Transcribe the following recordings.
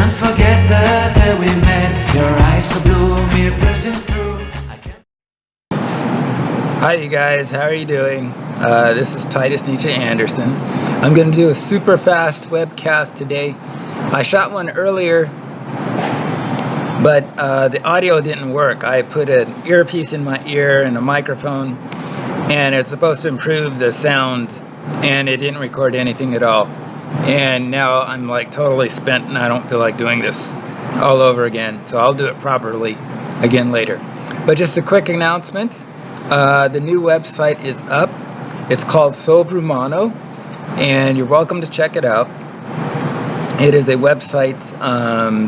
can't forget the day we met. Your eyes so blue, me piercing through. Hi you guys, how are you doing? This is Titus Nietzsche Anderson. I'm going to do a super fast webcast today. I shot one earlier, but the audio didn't work. I put an earpiece in my ear and a microphone, and it's supposed to improve the sound, and it didn't record anything at all. And now I'm like totally spent and I don't feel like doing this all over again. So I'll do it properly again later. But just a quick announcement. The new website is up. It's called Sovrumano, and you're welcome to check it out. It is a website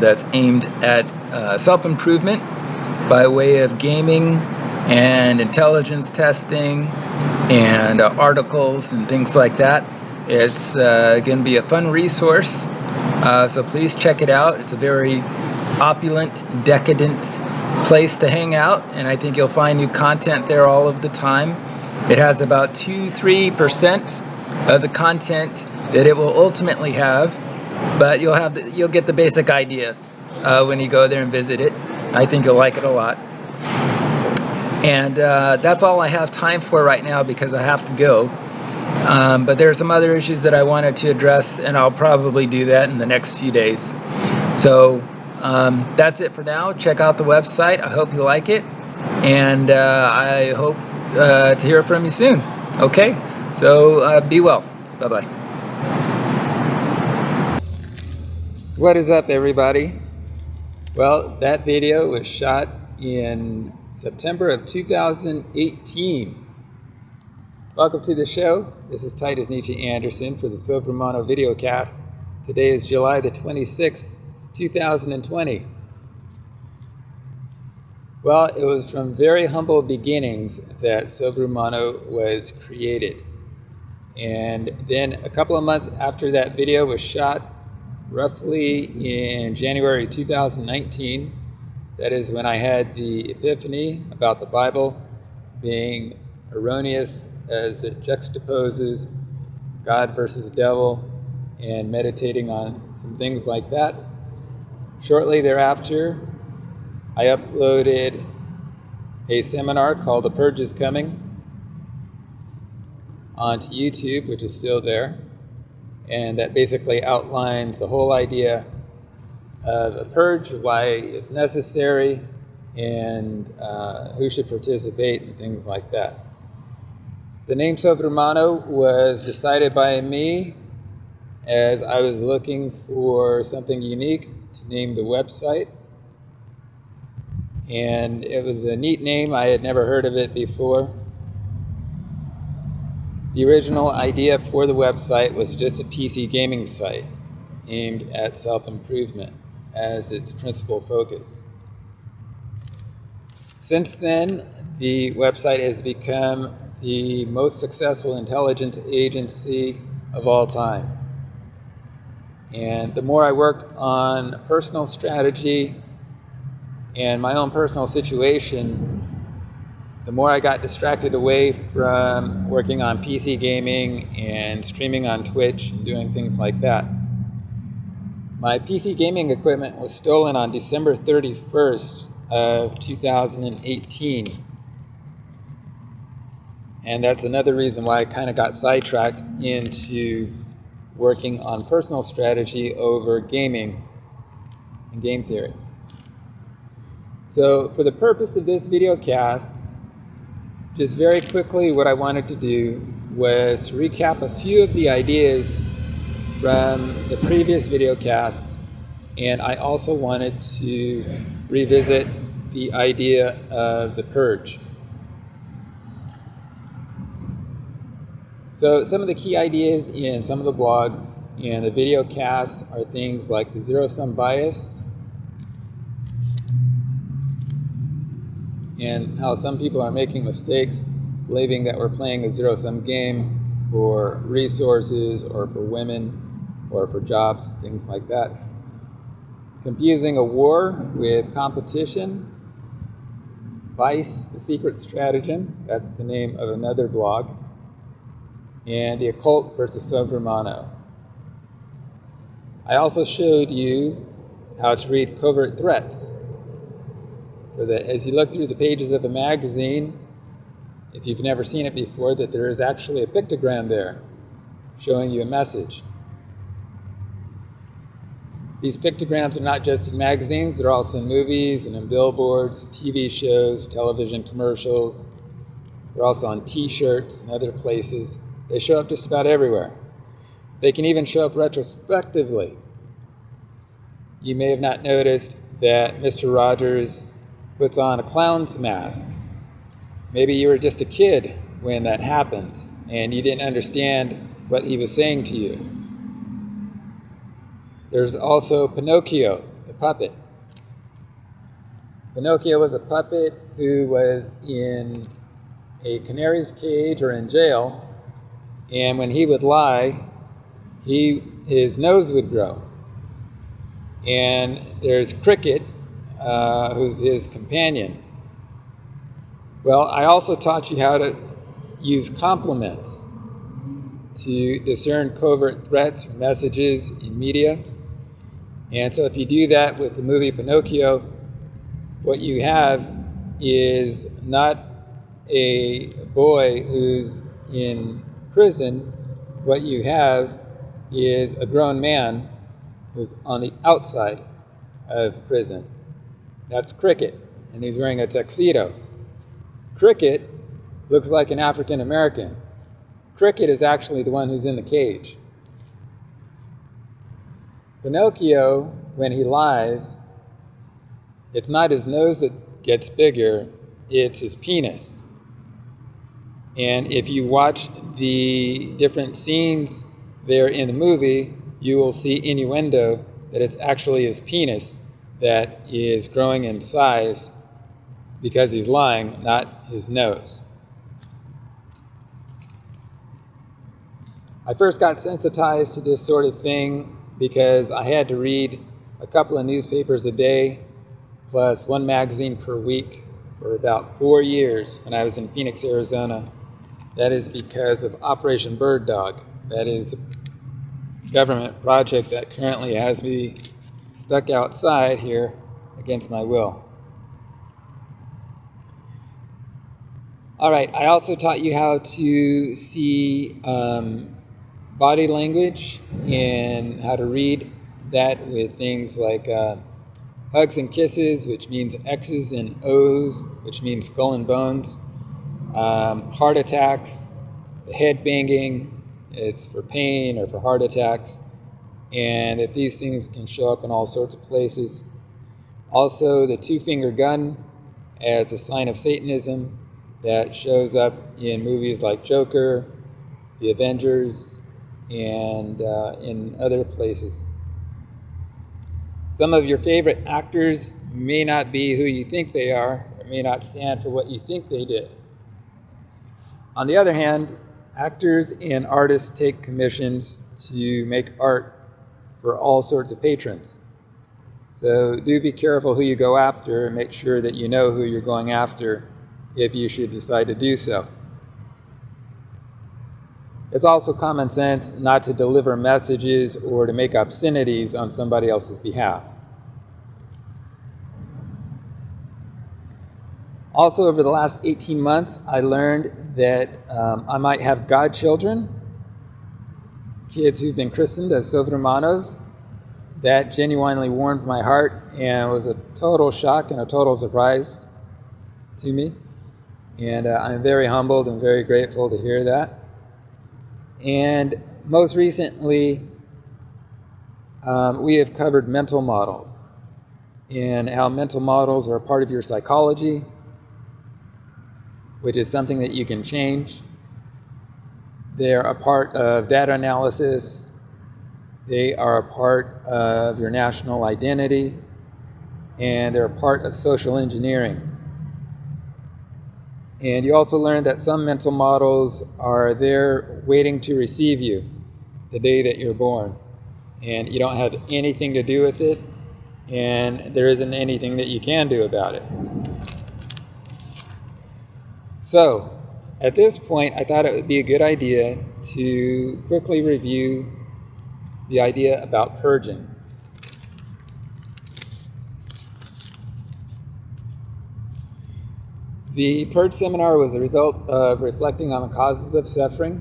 that's aimed at self-improvement by way of gaming and intelligence testing and articles and things like that. It's going to be a fun resource, so please check it out. It's a very opulent, decadent place to hang out, and I think you'll find new content there all of the time. It has about 2-3% of the content that it will ultimately have, but you'll get the basic idea when you go there and visit it. I think you'll like it a lot. And that's all I have time for right now because I have to go. But there are some other issues that I wanted to address, and I'll probably do that in the next few days. So that's it for now. Check out the website. I hope you like it, and I hope to hear from you soon. Okay? So be well. Bye-bye. What is up, everybody? Well, that video was shot in September of 2018. Welcome to the show. This is Titus Nietzsche Anderson for the Sovrumano videocast. Today is July the 26th, 2020. Well, it was from very humble beginnings that Sovrumano was created. And then a couple of months after that video was shot, roughly in January 2019, that is when I had the epiphany about the Bible being erroneous as it juxtaposes God versus devil, and meditating on some things like that. Shortly thereafter, I uploaded a seminar called The Purge is Coming onto YouTube, which is still there, and that basically outlines the whole idea of a purge, why it's necessary, and who should participate, and things like that. The name Sovrumano was decided by me as I was looking for something unique to name the website. And it was a neat name. I had never heard of it before. The original idea for the website was just a PC gaming site aimed at self-improvement as its principal focus. Since then, the website has become the most successful intelligence agency of all time. And the more I worked on personal strategy and my own personal situation, the more I got distracted away from working on PC gaming and streaming on Twitch and doing things like that. My PC gaming equipment was stolen on December 31st of 2018. And that's another reason why I kind of got sidetracked into working on personal strategy over gaming and game theory. So for the purpose of this video cast, just very quickly what I wanted to do was recap a few of the ideas from the previous video casts, and I also wanted to revisit the idea of the purge. So some of the key ideas in some of the blogs and the video casts are things like the zero-sum bias, and how some people are making mistakes believing that we're playing a zero-sum game for resources or for women or for jobs, things like that. Confusing a war with competition. Vice, the secret stratagem, that's the name of another blog. And the occult versus Sovrumano. I also showed you how to read covert threats. So that as you look through the pages of the magazine, if you've never seen it before, that there is actually a pictogram there showing you a message. These pictograms are not just in magazines, they're also in movies and in billboards, TV shows, television commercials. They're also on t-shirts and other places. They show up just about everywhere. They can even show up retrospectively. You may have not noticed that Mr. Rogers puts on a clown's mask. Maybe you were just a kid when that happened and you didn't understand what he was saying to you. There's also Pinocchio, the puppet. Pinocchio was a puppet who was in a canary's cage or in jail, and when he would lie, his nose would grow. And there's Cricket, who's his companion. Well, I also taught you how to use compliments to discern covert threats or messages in media. And so if you do that with the movie Pinocchio, what you have is not a boy who's in prison. What you have is a grown man who's on the outside of prison. That's Cricket, and he's wearing a tuxedo. Cricket looks like an African American. Cricket is actually the one who's in the cage. Pinocchio, when he lies, it's not his nose that gets bigger, it's his penis. And if you watch the different scenes there in the movie, you will see innuendo that it's actually his penis that is growing in size because he's lying, not his nose. I first got sensitized to this sort of thing because I had to read a couple of newspapers a day plus one magazine per week for about 4 years when I was in Phoenix, Arizona. That is because of Operation Bird Dog. That is a government project that currently has me stuck outside here against my will. All right, I also taught you how to see body language and how to read that with things like hugs and kisses, which means X's and O's, which means skull and bones, heart attacks, the head banging, it's for pain or for heart attacks, and that these things can show up in all sorts of places. Also, the two-finger gun as a sign of Satanism that shows up in movies like Joker, The Avengers, and in other places. Some of your favorite actors may not be who you think they are, or may not stand for what you think they did. On the other hand, actors and artists take commissions to make art for all sorts of patrons. So do be careful who you go after and make sure that you know who you're going after if you should decide to do so. It's also common sense not to deliver messages or to make obscenities on somebody else's behalf. Also, over the last 18 months, I learned that I might have godchildren, kids who've been christened as sobremanos. That genuinely warmed my heart and was a total shock and a total surprise to me. And I'm very humbled and very grateful to hear that. And most recently, we have covered mental models and how mental models are a part of your psychology, which is something that you can change. They're a part of data analysis. They are a part of your national identity, and they're a part of social engineering. And you also learn that some mental models are there waiting to receive you the day that you're born. And you don't have anything to do with it, and there isn't anything that you can do about it. So, at this point, I thought it would be a good idea to quickly review the idea about purging. The Purge seminar was a result of reflecting on the causes of suffering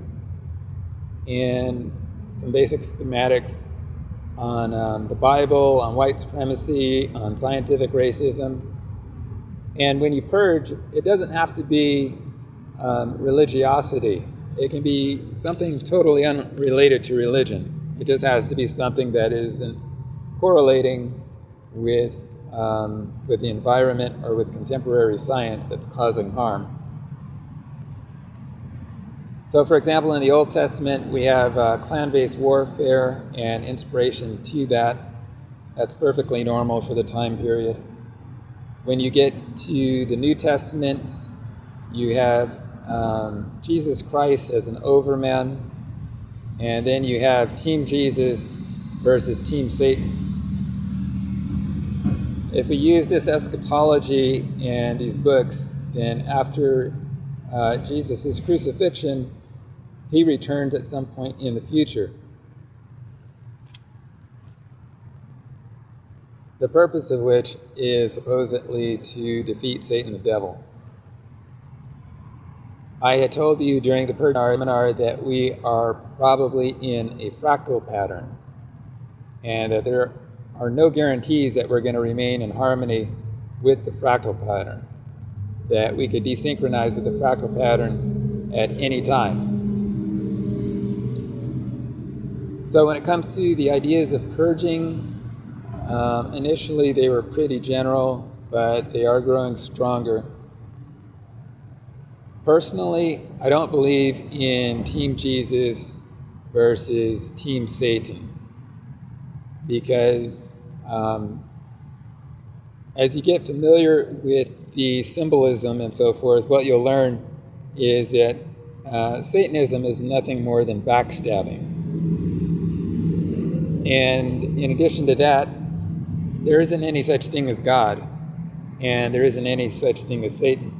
and some basic schematics on the Bible, on white supremacy, on scientific racism. And when you purge, it doesn't have to be religiosity. It can be something totally unrelated to religion. It just has to be something that isn't correlating with the environment or with contemporary science that's causing harm. So, for example, in the Old Testament, we have clan-based warfare and inspiration to that. That's perfectly normal for the time period. When you get to the New Testament, you have Jesus Christ as an overman, and then you have Team Jesus versus Team Satan. If we use this eschatology and these books, then after Jesus' crucifixion, he returns at some point in the future. The purpose of which is supposedly to defeat Satan the devil. I had told you during the Purge seminar that we are probably in a fractal pattern, and that there are no guarantees that we're going to remain in harmony with the fractal pattern, that we could desynchronize with the fractal pattern at any time. So when it comes to the ideas of purging, initially they were pretty general, but they are growing stronger. Personally, I don't believe in Team Jesus versus Team Satan, because as you get familiar with the symbolism and so forth, what you'll learn is that Satanism is nothing more than backstabbing. And in addition to that, there isn't any such thing as God, and there isn't any such thing as Satan.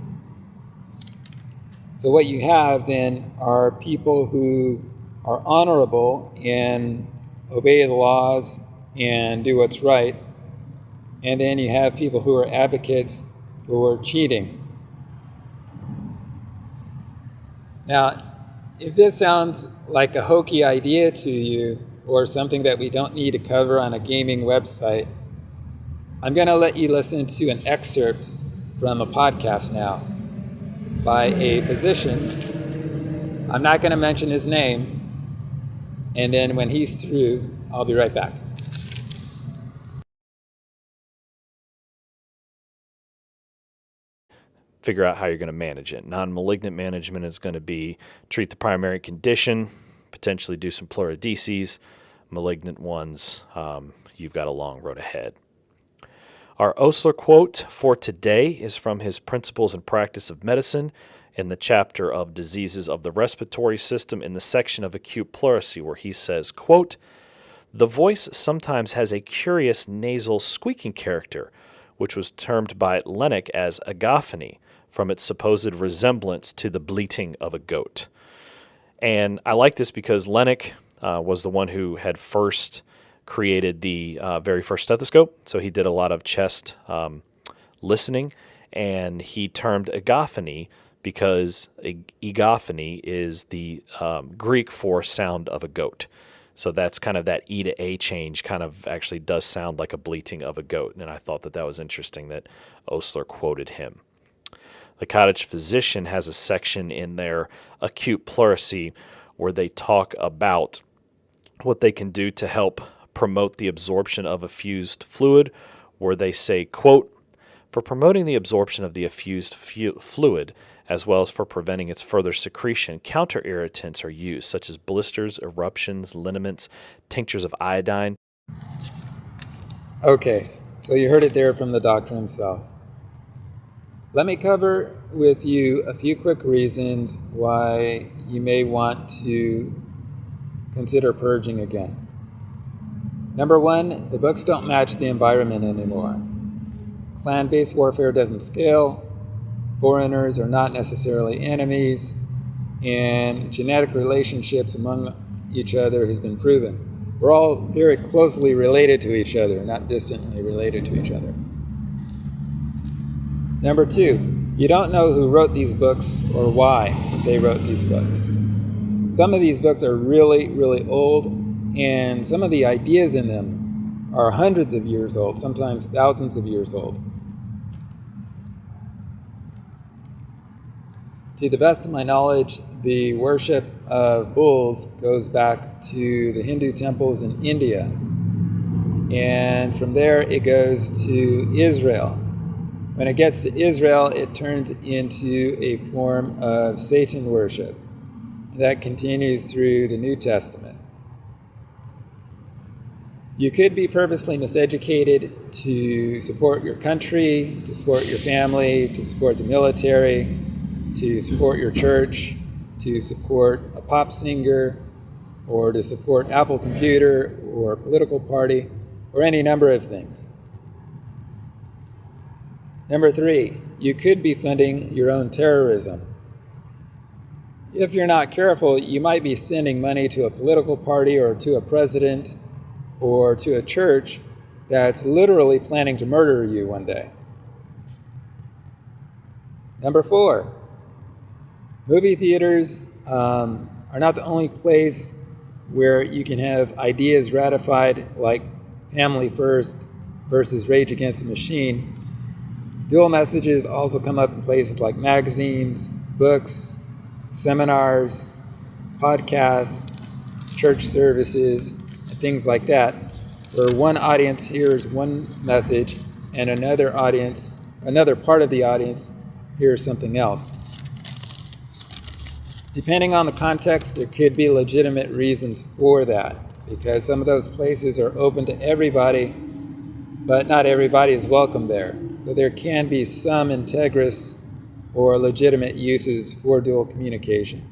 So what you have then are people who are honorable and obey the laws and do what's right. And then you have people who are advocates for cheating. Now, if this sounds like a hokey idea to you, or something that we don't need to cover on a gaming website, I'm going to let you listen to an excerpt from a podcast now by a physician. I'm not going to mention his name, and then when he's through, I'll be right back. Figure out how you're going to manage it. Non-malignant management is going to be treat the primary condition, potentially do some pleurodeces. Malignant ones, you've got a long road ahead. Our Osler quote for today is from his Principles and Practice of Medicine in the chapter of Diseases of the Respiratory System in the section of acute pleurisy, where he says, quote, "The voice sometimes has a curious nasal squeaking character, which was termed by Lennox as agaphony, from its supposed resemblance to the bleating of a goat." And I like this because Lennox was the one who had first created the very first stethoscope. So he did a lot of chest listening, and he termed agaphony because egophony is the Greek for sound of a goat. So that's kind of that E to A change kind of actually does sound like a bleating of a goat. And I thought that that was interesting that Osler quoted him. The Cottage Physician has a section in their acute pleurisy where they talk about what they can do to help promote the absorption of effused fluid, where they say, quote, "For promoting the absorption of the effused fluid, as well as for preventing its further secretion, counter-irritants are used, such as blisters, eruptions, liniments, tinctures of iodine." Okay, so you heard it there from the doctor himself. Let me cover with you a few quick reasons why you may want to consider purging again. Number one, the books don't match the environment anymore. Clan-based warfare doesn't scale, foreigners are not necessarily enemies, and genetic relationships among each other has been proven. We're all very closely related to each other, not distantly related to each other. Number two, You don't know who wrote these books or why they wrote these books. Some of these books are really, really old, and some of the ideas in them are hundreds of years old, sometimes thousands of years old. To the best of my knowledge, the worship of bulls goes back to the Hindu temples in India. And from there, it goes to Israel. When it gets to Israel, it turns into a form of Satan worship. That continues through the New Testament. You could be purposely miseducated to support your country, to support your family, to support the military, to support your church, to support a pop singer, or to support Apple Computer or a political party, or any number of things. Number 3, you could be funding your own terrorism. If you're not careful, you might be sending money to a political party or to a president or to a church that's literally planning to murder you one day. Number 4, movie theaters are not the only place where you can have ideas ratified like Family First versus Rage Against the Machine. Dual messages also come up in places like magazines, books, seminars, podcasts, church services, and things like that, where one audience hears one message and another part of the audience hears something else. Depending on the context, there could be legitimate reasons for that, because some of those places are open to everybody, but not everybody is welcome there. So there can be some integrous or legitimate uses for dual communication.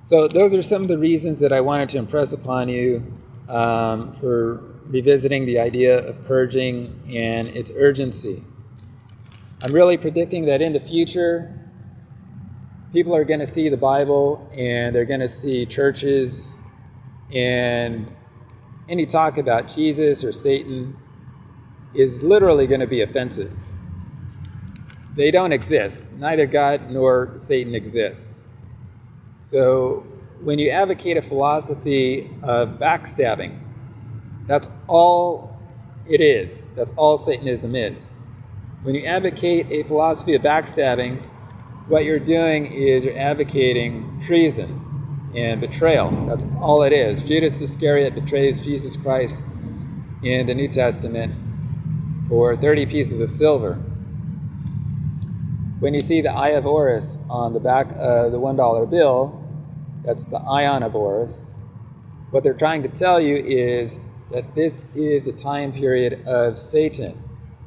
So those are some of the reasons that I wanted to impress upon you for revisiting the idea of purging and its urgency. I'm really predicting that in the future, people are going to see the Bible and they're going to see churches, and any talk about Jesus or Satan is literally going to be offensive. They don't exist. Neither God nor Satan exists. So when you advocate a philosophy of backstabbing, that's all it is. That's all Satanism is. When you advocate a philosophy of backstabbing, what you're doing is you're advocating treason and betrayal. That's all it is. Judas Iscariot betrays Jesus Christ in the New Testament for 30 pieces of silver. When you see the Eye of Horus on the back of the $1 bill, that's the Ion of Horus. What they're trying to tell you is that this is a time period of Satan,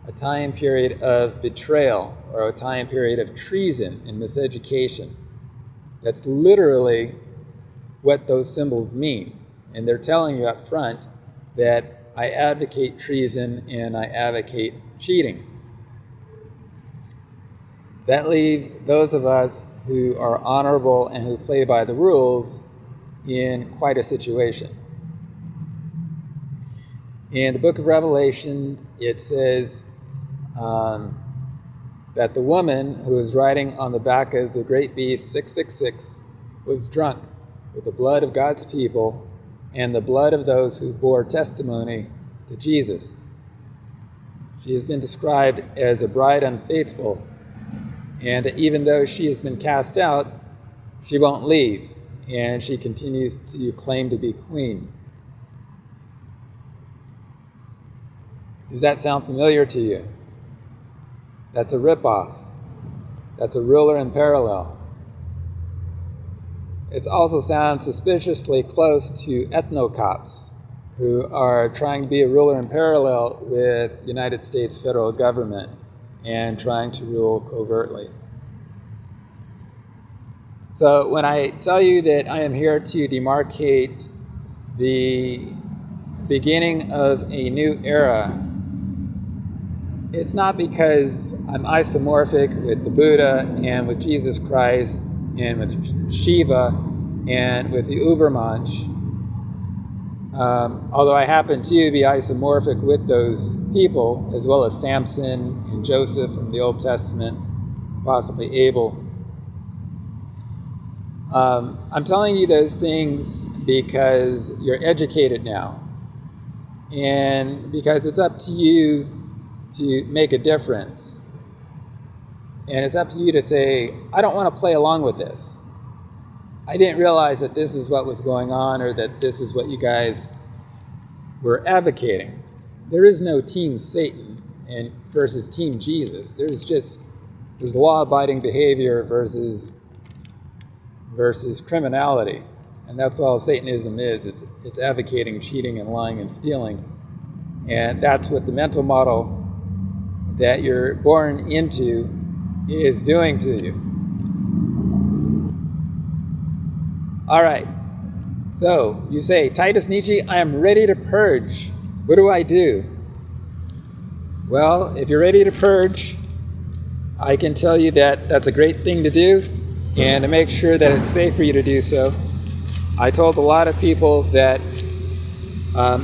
a time period of betrayal, or a time period of treason and miseducation. That's literally what those symbols mean. And they're telling you up front that I advocate treason and I advocate cheating. That leaves those of us who are honorable and who play by the rules in quite a situation. In the book of Revelation, it says that the woman who was riding on the back of the great beast 666 was drunk with the blood of God's people and the blood of those who bore testimony to Jesus. She has been described as a bride unfaithful, and that even though she has been cast out, she won't leave, and she continues to claim to be queen. Does that sound familiar to you? That's a ripoff. That's a ruler in parallel. It also sounds suspiciously close to ethno-cops, who are trying to be a ruler in parallel with the United States federal government and trying to rule covertly. So when I tell you that I am here to demarcate the beginning of a new era, it's not because I'm isomorphic with the Buddha and with Jesus Christ and with Shiva and with the Ubermensch. Although I happen to be isomorphic with those people, as well as Samson and Joseph from the Old Testament, possibly Abel. I'm telling you those things because you're educated now, and because it's up to you to make a difference. And it's up to you to say, I don't want to play along with this. I didn't realize that this is what was going on, or that this is what you guys were advocating. There is no team Satan and versus team Jesus. There's law-abiding behavior versus criminality. And that's all Satanism is. It's advocating cheating and lying and stealing. And that's what the mental model that you're born into is doing to you. All right. So you say, Titus Nietzsche, I am ready to purge. What do I do? Well, if you're ready to purge, I can tell you that that's a great thing to do, and to make sure that it's safe for you to do so. I told a lot of people that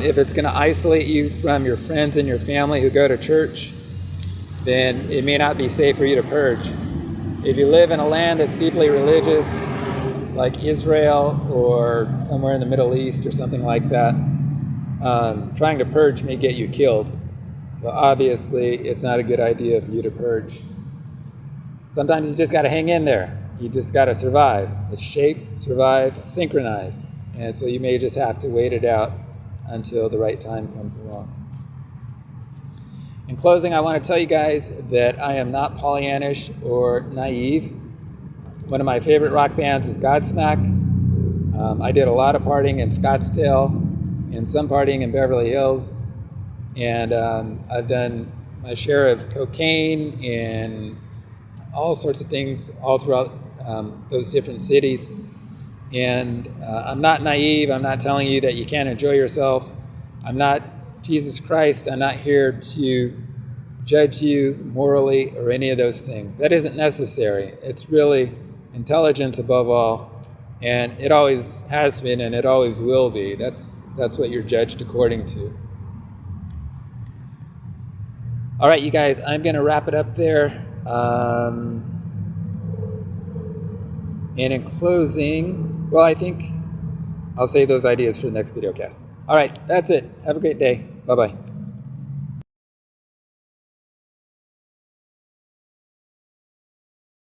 if it's going to isolate you from your friends and your family who go to church, then it may not be safe for you to purge. If you live in a land that's deeply religious, like Israel or somewhere in the Middle East or something like that, trying to purge may get you killed. So obviously it's not a good idea for you to purge. Sometimes you just got to hang in there. You just got to survive. It's shape, survive, synchronize. And so you may just have to wait it out until the right time comes along. In closing, I want to tell you guys that I am not Pollyannish or naive. One of my favorite rock bands is Godsmack. I did a lot of partying in Scottsdale and some partying in Beverly Hills. And I've done my share of cocaine and all sorts of things all throughout those different cities. And I'm not naive. I'm not telling you that you can't enjoy yourself. I'm not Jesus Christ. I'm not here to judge you morally or any of those things. That isn't necessary. It's really intelligence above all. And it always has been, and it always will be. That's what you're judged according to. All right, you guys, I'm going to wrap it up there. And in closing, well, I think I'll save those ideas for the next video cast. All right, that's it. Have a great day. Bye-bye.